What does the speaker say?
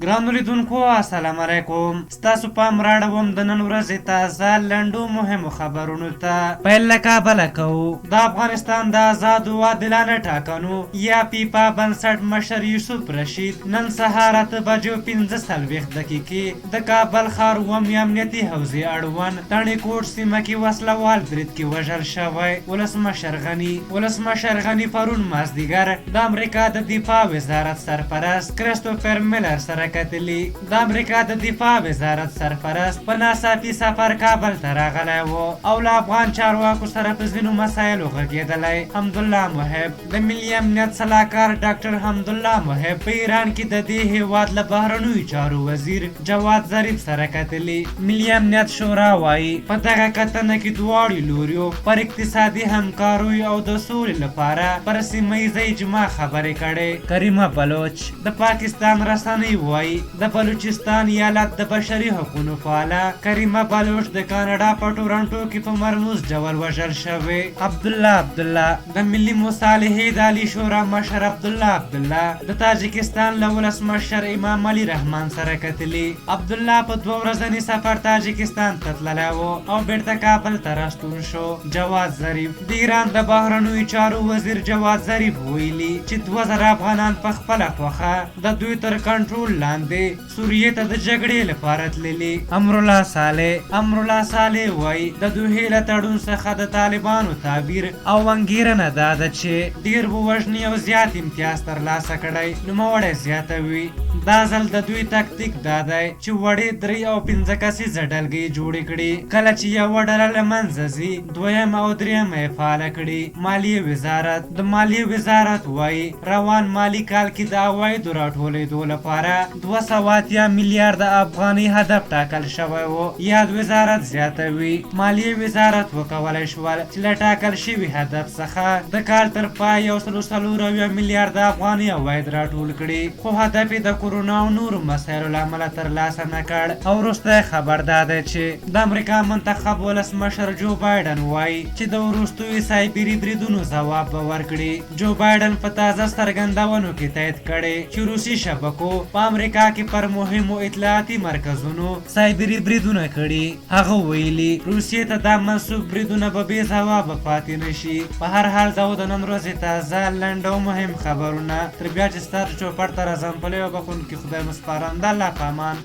ګرانو لیدونکو السلام علیکم. ستاسو پام راړوم د نن ورځې تازه لنډو مهمو خبرونو ته. پیل له کابله کوو. د افغانستان د آزادو عادلانه ټاکنو یا پیپا بنسټ مشر یوسف رشید نن سهار 8:15 دقیقې د کابل ښار اوومې امنیتي حوزې اړوند تڼي کوټ سیمه کې وسلوال برید کې وژل شوی. ولسمشر غني پرون مازدیګر د امریکا د دفاع وزارت سرپرست کریستوفر میلر سره کتلی. د امریکا د دفاع وزارت سرپرست په ناڅاپي سفر کابل ته راغلی و او له افغان چارواکو سره په ځینو مسایلو غږېدلی. حمدالله محب د ملي امنیت صلاحکار ډاکټر حمدالله محب په ایران کې د دې هیواد له بهرنیو چارو وزیر جواد ظریف سره کتلی. ملي امنیت شورا وایي په دغه کتنه کې دواړو لوریو پر اقتصادي همکاریو او د سولې لپاره پر سیمه ییزه اجماع خبرې کړې. کریمه بلوچ د پاکستان رسنۍ وایي د بلوچستان ایالت د بشري حقوقو فعاله کریمه بلوچ د کاناډا په ټورنټو کې په مرموز ډول وژل شوې. عبدالله د ملي مصالحې د عالي شورا مشر عبدالله د تاجکستان له ولسمشر امام علي رحمان سره کتلي. عبدالله په 2 ورځني سفر تاجکستان ته تللی و او بیرته کابل ته راستون شو. جواد ظریف د ایران د بهرنیو چارو وزیر جواد ظریف ویلي چې 2000 افغانان په خپله خوښه د دوی تر کنټرول لاندې سوریې ته د جګړې لپاره تللي. امرالله صالح وایي د دوحې له تړون څخه د طالبانو تعبیر او انګیرنه دا ده چې ډیر ووژني او زیات امتیاز ترلاسه کړی. نوموړی زیاتوي دا ځل د دوی تکتیک دا دی چې وړې 3 او 5 کسیزه ډلګۍ جوړې کړي. کله چې یوه ډله له منځه ځي دویم او درېیمه یې فعاله کړي. د مالیې وزارت وایي روان مالي کال کې د عوایدو راټولېدو لپاره 280 میلیارده افغانۍ هدف ټاکل شوی و. یاد وزارت زیاتوي مالیې وزارت وکولی شول چې له ټاکل شوي هدف څخه د کال تر پای 140 میلیارده افغانۍ عواید راټول کړي، خو هدف یې د کرونا او نورو مسایلو له امله ترلاسه نه کړ. او وروستی خبر دا دی چې د امریکا منتخب ولسمشر جو بایډن وایي چې د وروستیو سایبري بریدونو ځواب به ورکړي. جو بایډن په تازه څرګندونو کې تایید کړی چې روسي شبکو په امریکا کې پر مهمو اطلاعاتي مرکزونو سایبري بریدونه کړي. هغه ویلي روسیې ته دا منسوب بریدونه به بې ځوابه پاتې نشي. په هر حال دا د نن ورځې تازه لنډ او مهم خبرونه. تر بیا چې ستاسو چوپړ ته راځم په لیو بخونکي خدای مو سپارم. د الله په امان.